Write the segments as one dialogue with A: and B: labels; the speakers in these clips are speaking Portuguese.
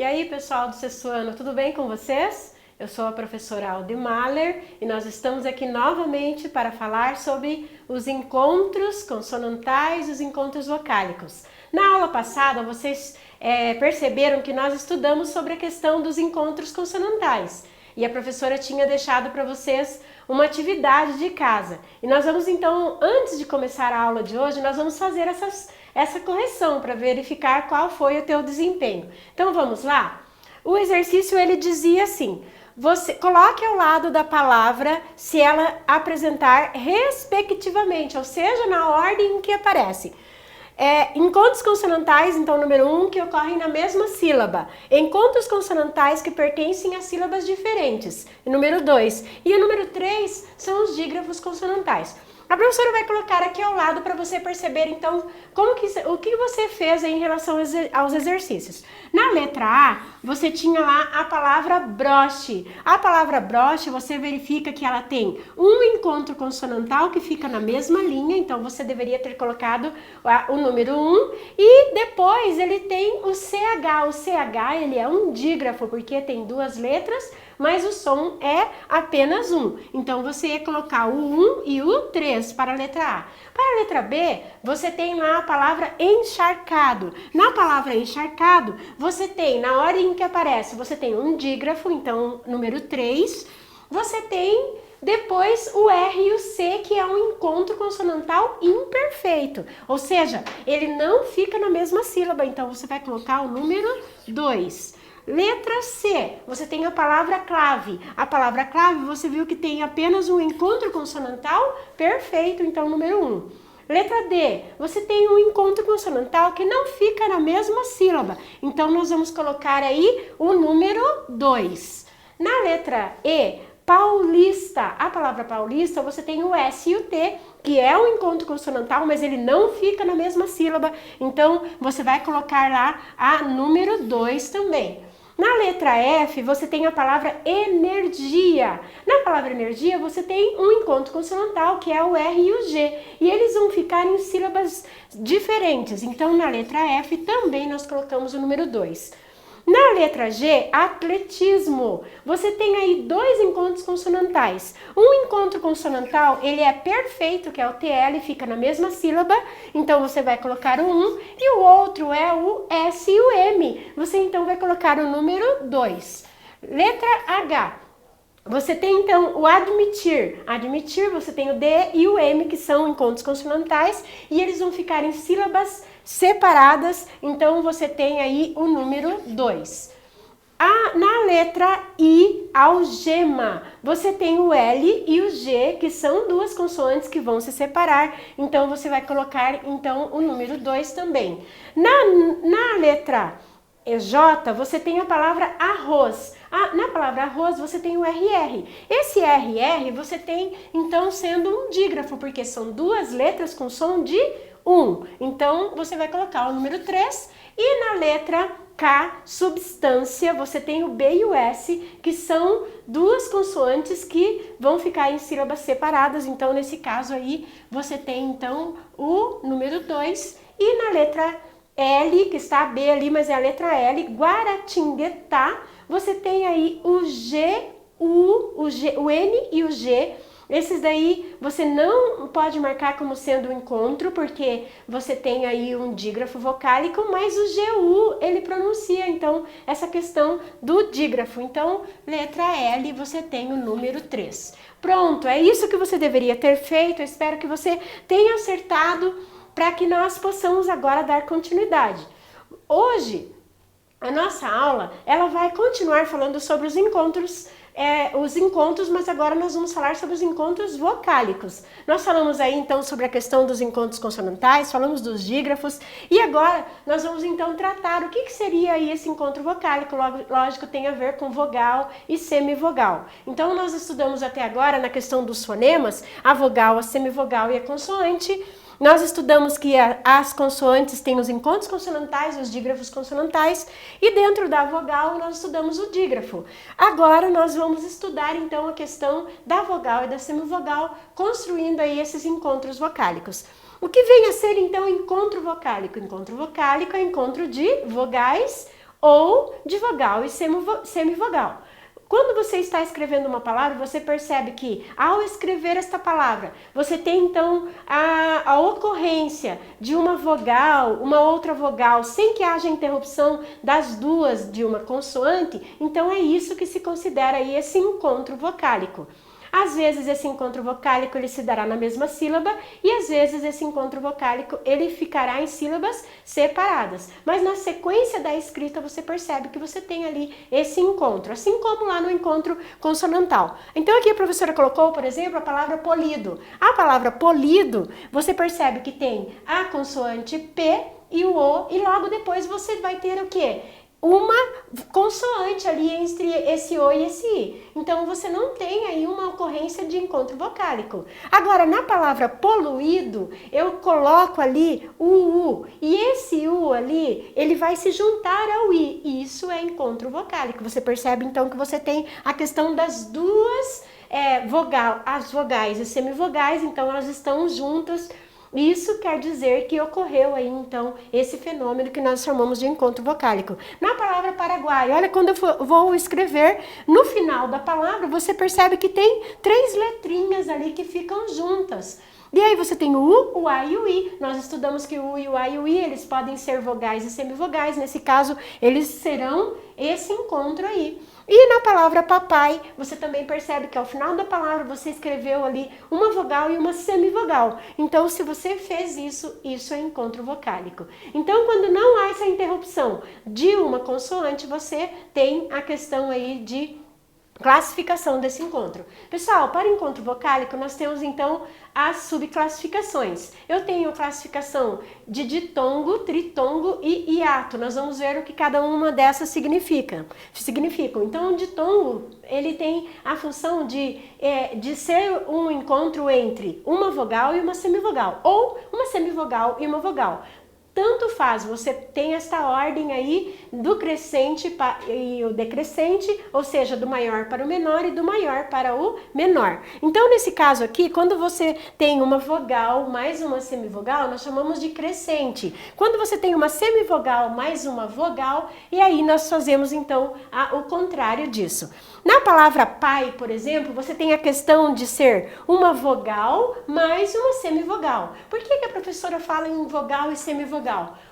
A: E aí, pessoal do sexto ano, tudo bem com vocês? Eu sou a professora Aldi Mahler e nós estamos aqui novamente para falar sobre os encontros consonantais e os encontros vocálicos. Na aula passada, vocês perceberam que nós estudamos sobre a questão dos encontros consonantais e a professora tinha deixado para vocês uma atividade de casa. E nós vamos então, antes de começar a aula de hoje, nós vamos fazer essa correção para verificar qual foi o teu desempenho. Então vamos lá? O exercício ele dizia assim: você coloque ao lado da palavra se ela apresentar respectivamente, ou seja, na ordem em que aparece. Encontros consonantais, então, número 1, que ocorrem na mesma sílaba. Encontros consonantais que pertencem a sílabas diferentes, número 2. E o número 3 são os dígrafos consonantais. A professora vai colocar aqui ao lado para você perceber, então, o que você fez aí em relação aos exercícios. Na letra A, você tinha lá a palavra broche. A palavra broche, você verifica que ela tem um encontro consonantal que fica na mesma linha, então você deveria ter colocado o número 1. E depois ele tem o CH. O CH, ele é um dígrafo, porque tem duas letras, mas o som é apenas um. Então, você ia colocar o 1 e o 3 para a letra A. Para a letra B, você tem lá a palavra encharcado. Na palavra encharcado, você tem, na ordem em que aparece, você tem um dígrafo, então, número 3. Você tem depois o R e o C, que é um encontro consonantal imperfeito. Ou seja, ele não fica na mesma sílaba, então você vai colocar o número 2. Letra C, você tem a palavra clave. A palavra clave, você viu que tem apenas um encontro consonantal perfeito, então número 1. Letra D, você tem um encontro consonantal que não fica na mesma sílaba, então nós vamos colocar aí o número 2. Na letra E, paulista, a palavra paulista, você tem o S e o T, que é um encontro consonantal, mas ele não fica na mesma sílaba, então você vai colocar lá a número 2 também. Na letra F, você tem a palavra energia. Na palavra energia, você tem um encontro consonantal, que é o R e o G. E eles vão ficar em sílabas diferentes. Então, na letra F, também nós colocamos o número 2. Na letra G, atletismo. Você tem aí dois encontros consonantais. Um encontro consonantal, ele é perfeito, que é o TL, fica na mesma sílaba. Então, você vai colocar o 1. E o outro é o S e o M. Você, então, vai colocar o número 2. Letra H. Você tem, então, o admitir. Admitir, você tem o D e o M, que são encontros consonantais. E eles vão ficar em sílabas separadas, então você tem aí o número 2. Na letra I, algema, você tem o L e o G, que são duas consoantes que vão se separar, então você vai colocar então o número 2 também. Na letra J, você tem a palavra arroz. Na palavra arroz, você tem o RR. Esse RR, você tem, então, sendo um dígrafo, porque são duas letras com som de 1. Então, você vai colocar o número 3. E na letra K, substância, você tem o B e o S, que são duas consoantes que vão ficar em sílabas separadas. Então, nesse caso aí, você tem, então, o número 2. E na letra L, que está a B ali, mas é a letra L, Guaratinguetá, você tem aí o G, o N e o G. Esses daí você não pode marcar como sendo um encontro, porque você tem aí um dígrafo vocálico, mas o GU ele pronuncia, então, essa questão do dígrafo. Então, letra L, você tem o número 3. Pronto, é isso que você deveria ter feito. Eu espero que você tenha acertado para que nós possamos agora dar continuidade. Hoje, a nossa aula, ela vai continuar falando sobre os encontros, mas agora nós vamos falar sobre os encontros vocálicos. Nós falamos aí então sobre a questão dos encontros consonantais, falamos dos dígrafos e agora nós vamos então tratar o que seria aí esse encontro vocálico. Lógico, tem a ver com vogal e semivogal. Então nós estudamos até agora na questão dos fonemas, a vogal, a semivogal e a consoante. Nós estudamos que as consoantes têm os encontros consonantais e os dígrafos consonantais, e dentro da vogal nós estudamos o dígrafo. Agora nós vamos estudar então a questão da vogal e da semivogal, construindo aí esses encontros vocálicos. O que vem a ser então encontro vocálico? Encontro vocálico é encontro de vogais ou de vogal e semivogal. Quando você está escrevendo uma palavra, você percebe que ao escrever esta palavra, você tem então a ocorrência de uma vogal, uma outra vogal, sem que haja interrupção das duas de uma consoante, então é isso que se considera aí esse encontro vocálico. Às vezes esse encontro vocálico ele se dará na mesma sílaba e às vezes esse encontro vocálico ele ficará em sílabas separadas. Mas na sequência da escrita você percebe que você tem ali esse encontro, assim como lá no encontro consonantal. Então aqui a professora colocou, por exemplo, a palavra polido. A palavra polido, você percebe que tem a consoante P e o O e logo depois você vai ter o quê? Uma consoante ali entre esse O e esse I. Então, você não tem aí uma ocorrência de encontro vocálico. Agora, na palavra poluído, eu coloco ali o U. E esse U ali, ele vai se juntar ao I. E isso é encontro vocálico. Você percebe, então, que você tem a questão das duas as vogais e semivogais. Então, elas estão juntas. Isso quer dizer que ocorreu aí, então, esse fenômeno que nós chamamos de encontro vocálico. Na palavra Paraguai, olha, quando eu vou escrever, no final da palavra, você percebe que tem 3 letrinhas ali que ficam juntas. E aí você tem o U, o A e o I. Nós estudamos que o U, o A e o I, eles podem ser vogais e semivogais. Nesse caso, eles serão esse encontro aí. E na palavra papai, você também percebe que ao final da palavra você escreveu ali uma vogal e uma semivogal. Então, se você fez isso, isso é encontro vocálico. Então, quando não há essa interrupção de uma consoante, você tem a questão aí de classificação desse encontro. Pessoal, para encontro vocálico, nós temos então as subclassificações. Eu tenho a classificação de ditongo, tritongo e hiato. Nós vamos ver o que cada uma dessas significam. Então, o ditongo, ele tem a função de ser um encontro entre uma vogal e uma semivogal, ou uma semivogal e uma vogal. Tanto faz, você tem esta ordem aí do crescente e o decrescente, ou seja, do maior para o menor e do maior para o menor. Então, nesse caso aqui, quando você tem uma vogal mais uma semivogal, nós chamamos de crescente. Quando você tem uma semivogal mais uma vogal, e aí nós fazemos então o contrário disso. Na palavra pai, por exemplo, você tem a questão de ser uma vogal mais uma semivogal. Por que a professora fala em vogal e semivogal?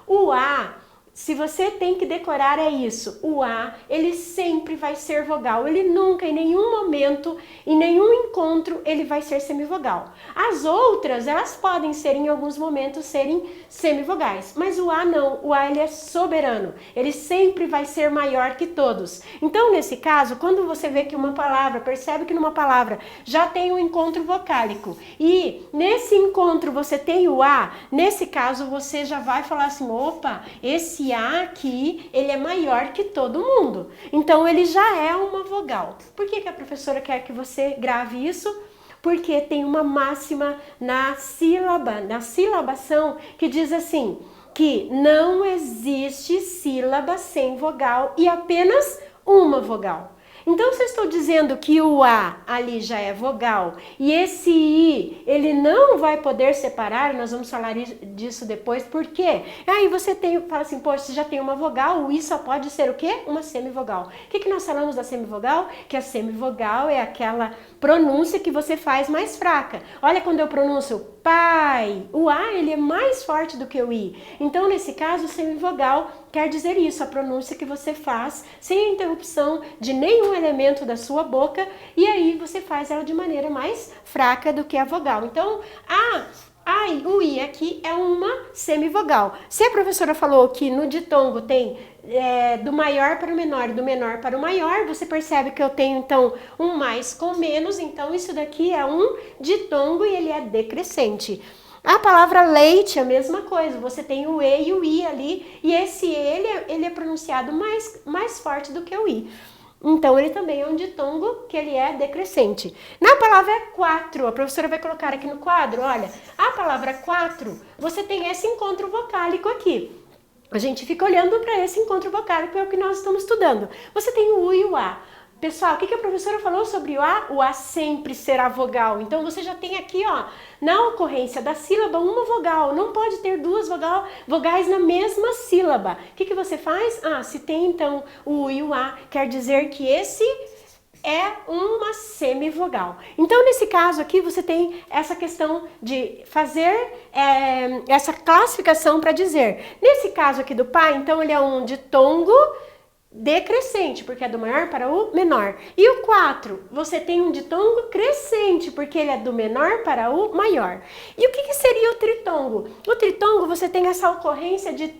A: O A, se você tem que decorar, é isso. O A, ele sempre vai ser vogal. Ele nunca, em nenhum momento, em nenhum encontro, ele vai ser semivogal. As outras, elas podem ser, em alguns momentos, serem semivogais. Mas o A não. O A, ele é soberano. Ele sempre vai ser maior que todos. Então, nesse caso, quando você vê que uma palavra, percebe que numa palavra já tem um encontro vocálico e nesse encontro você tem o A, nesse caso você já vai falar assim, opa, esse A aqui, ele é maior que todo mundo. Então, ele já é uma vogal. Por que a professora quer que você grave isso? Porque tem uma máxima na silabação, que diz assim, que não existe sílaba sem vogal e apenas uma vogal. Então, se eu estou dizendo que o A ali já é vogal e esse I, ele não vai poder separar, nós vamos falar disso depois, por quê? Aí você fala assim, poxa, você já tem uma vogal, o I só pode ser o quê? Uma semivogal. O que nós falamos da semivogal? Que a semivogal é aquela pronúncia que você faz mais fraca. Olha quando eu pronuncio pai, o A ele é mais forte do que o I. Então, nesse caso, semivogal quer dizer isso, a pronúncia que você faz sem a interrupção de nenhum elemento da sua boca e aí você faz ela de maneira mais fraca do que a vogal. Então, o I aqui é uma semivogal. Se a professora falou que no ditongo tem do maior para o menor e do menor para o maior, você percebe que eu tenho então um mais com menos, então isso daqui é um ditongo e ele é decrescente. A palavra leite é a mesma coisa, você tem o E e o I ali, e esse ele é pronunciado mais forte do que o I. Então, ele também é um ditongo que ele é decrescente. Na palavra 4, a professora vai colocar aqui no quadro, olha, a palavra 4, você tem esse encontro vocálico aqui. A gente fica olhando para esse encontro vocálico, é o que nós estamos estudando. Você tem o U e o A. Pessoal, o que a professora falou sobre o A? O A sempre será vogal. Então, você já tem aqui, ó, na ocorrência da sílaba, uma vogal. Não pode ter duas vogais na mesma sílaba. O que você faz? Ah, se tem, então, o U e o A, quer dizer que esse é uma semivogal. Então, nesse caso aqui, você tem essa questão de fazer essa classificação para dizer. Nesse caso aqui do pai, então, ele é um ditongo decrescente, porque é do maior para o menor. E o 4, você tem um ditongo crescente, porque ele é do menor para o maior. E o que seria o tritongo? O tritongo, você tem essa ocorrência de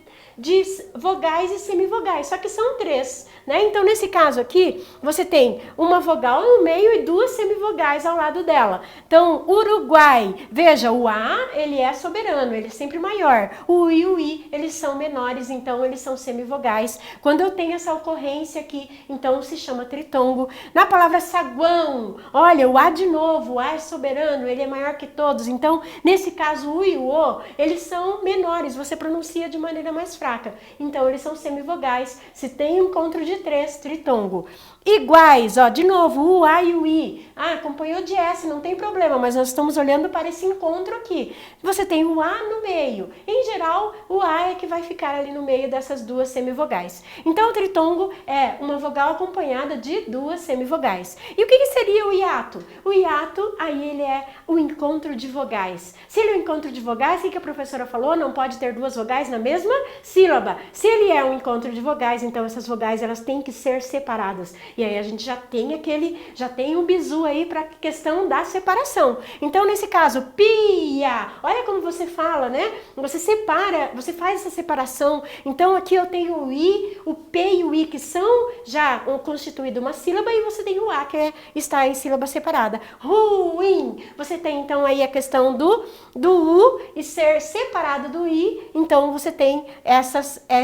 A: vogais e semivogais, só que são 3, né? Então, nesse caso aqui, você tem uma vogal no meio e 2 semivogais ao lado dela. Então, Uruguai, veja, o A, ele é soberano, ele é sempre maior. O U e o I, eles são menores, então eles são semivogais. Quando eu tenho essa ocorrência aqui, então se chama tritongo. Na palavra saguão, olha, o A de novo, o A é soberano, ele é maior que todos. Então, nesse caso, o U e o O, eles são menores, você pronuncia de maneira mais fraca. Então, eles são semivogais. Se tem um encontro de 3, tritongo. Iguais, ó, de novo, o A e o I. Ah, acompanhou de S, não tem problema, mas nós estamos olhando para esse encontro aqui. Você tem o A no meio. Em geral, o A é que vai ficar ali no meio dessas 2 semivogais. Então, o tritongo é uma vogal acompanhada de 2 semivogais. E o que seria o hiato? O hiato, aí ele é o encontro de vogais. Se ele é um encontro de vogais, o que a professora falou? Não pode ter 2 vogais na mesma sílaba. Se ele é um encontro de vogais, então essas vogais elas têm que ser separadas. E aí a gente já tem um bizu aí para a questão da separação. Então, nesse caso, pia, olha como você fala, né? Você separa, você faz essa separação. Então, aqui eu tenho o I, o P e o I, que são já constituído uma sílaba, e você tem o A, que está em sílaba separada. Ruim, você tem então aí a questão do U e ser separado do I, então você tem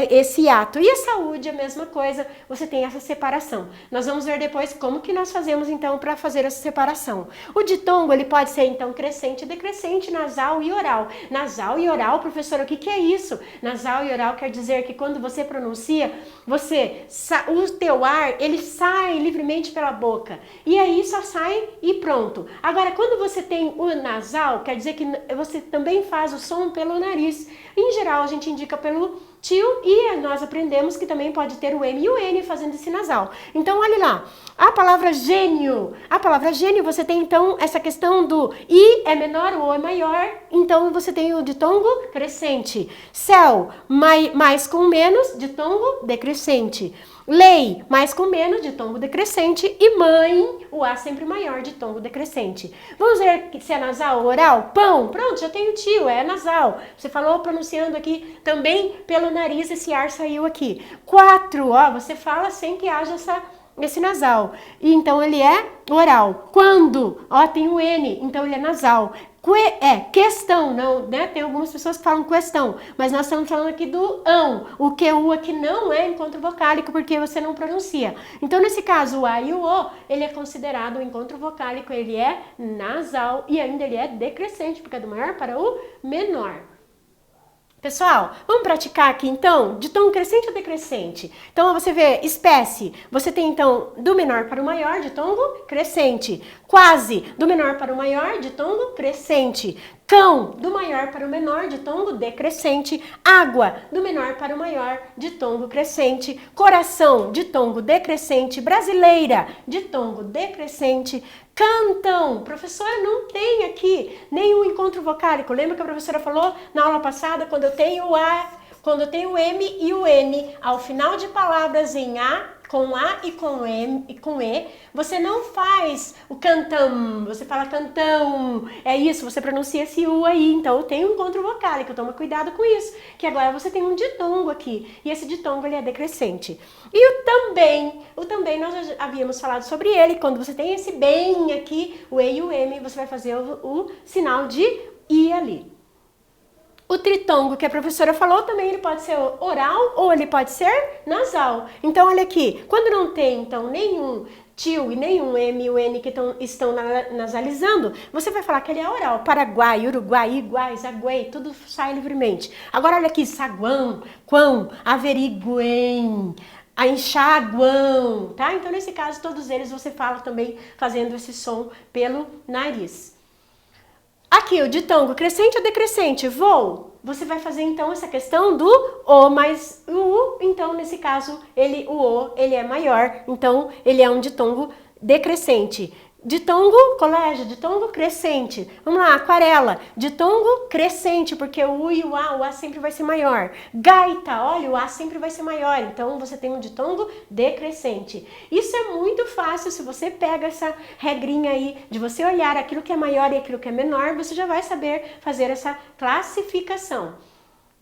A: esse ato. E a saúde, a mesma coisa, você tem essa separação. Nós vamos ver depois como que nós fazemos então para fazer essa separação. O ditongo, ele pode ser então crescente, decrescente, nasal e oral. Nasal e oral, professora, o que é isso? Nasal e oral quer dizer que quando você pronuncia, o teu ar, ele sai livremente pela boca. E aí só sai e pronto. Agora, quando você tem o nasal, quer dizer que você também faz o som pelo nariz. Em geral, a gente indica pelo tio, e nós aprendemos que também pode ter o M e o N fazendo esse nasal. Então, olha lá, a palavra gênio, você tem então essa questão do I é menor, o O é maior, então você tem o ditongo crescente. Céu, mais com menos, ditongo decrescente. Lei, mais com menos, ditongo decrescente. E mãe, o A sempre maior, ditongo decrescente. Vamos ver se é nasal ou oral? Pão, pronto, já tem o tio, é nasal. Você falou pronunciando aqui também pelo nariz, esse ar saiu aqui. 4, ó, você fala sem que haja esse nasal. E então ele é oral. Quando, ó, tem o N, então ele é nasal. Questão, não, né? Tem algumas pessoas que falam questão, mas nós estamos falando aqui do ão. O QU aqui não é encontro vocálico porque você não pronuncia. Então, nesse caso, o A e o O, ele é considerado um encontro vocálico, ele é nasal e ainda ele é decrescente, porque é do maior para o menor. Pessoal, vamos praticar aqui então, de tom crescente ou decrescente. Então, você vê espécie, você tem então do menor para o maior, de tom crescente. Quase, do menor para o maior, de tom crescente. Cão, do maior para o menor, de tombo decrescente. Água, do menor para o maior, de tombo crescente. Coração, de tombo decrescente. Brasileira, de tombo decrescente. Cantão, professora, não tem aqui nenhum encontro vocálico. Lembra que a professora falou na aula passada, quando eu tenho o M e o N ao final de palavras em A, com A e com M e com E, você não faz o cantão, você fala cantão. É isso, você pronuncia esse U aí. Então, eu tenho um encontro vocálico, toma cuidado com isso. Que agora você tem um ditongo aqui. E esse ditongo, ele é decrescente. E o também nós já havíamos falado sobre ele. Quando você tem esse bem aqui, o E e o M, você vai fazer o sinal de I ali. O tritongo que a professora falou também, ele pode ser oral ou ele pode ser nasal. Então, olha aqui, quando não tem então nenhum tio e nenhum M e o N que estão nasalizando, você vai falar que ele é oral. Paraguai, Uruguai, Iguai, Zaguei, tudo sai livremente. Agora, olha aqui, saguão, quão, averiguem, enxaguam, tá? Então, nesse caso, todos eles você fala também fazendo esse som pelo nariz. Aqui, o ditongo crescente ou decrescente, vou. Você vai fazer, então, essa questão do O mais o U. Então, nesse caso, o O, ele é maior. Então, ele é um ditongo decrescente. Ditongo, colégio, ditongo crescente. Vamos lá, aquarela. Ditongo crescente, porque o U e o A sempre vai ser maior. Gaita, olha, o A sempre vai ser maior. Então, você tem um ditongo decrescente. Isso é muito fácil, se você pega essa regrinha aí de você olhar aquilo que é maior e aquilo que é menor, você já vai saber fazer essa classificação.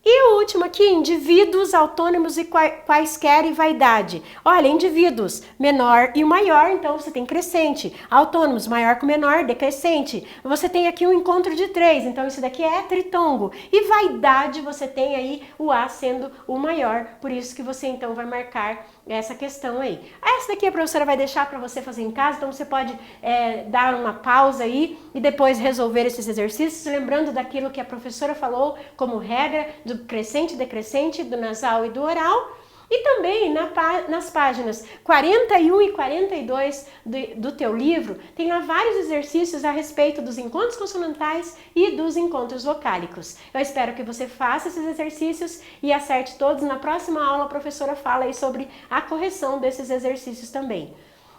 A: E o último aqui, indivíduos, autônomos e quaisquer e vaidade. Olha, indivíduos, menor e o maior, então você tem crescente. Autônomos, maior com menor, decrescente. Você tem aqui um encontro de 3, então isso daqui é tritongo. E vaidade, você tem aí o A sendo o maior, por isso que você então vai marcar essa questão aí. Essa daqui a professora vai deixar para você fazer em casa, então você pode dar uma pausa aí e depois resolver esses exercícios, lembrando daquilo que a professora falou como regra do crescente, decrescente, do nasal e do oral. E também nas páginas 41 e 42 do teu livro, tem lá vários exercícios a respeito dos encontros consonantais e dos encontros vocálicos. Eu espero que você faça esses exercícios e acerte todos. Na próxima aula a professora fala aí sobre a correção desses exercícios também.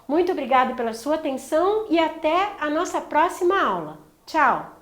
A: Muito obrigada pela sua atenção e até a nossa próxima aula. Tchau!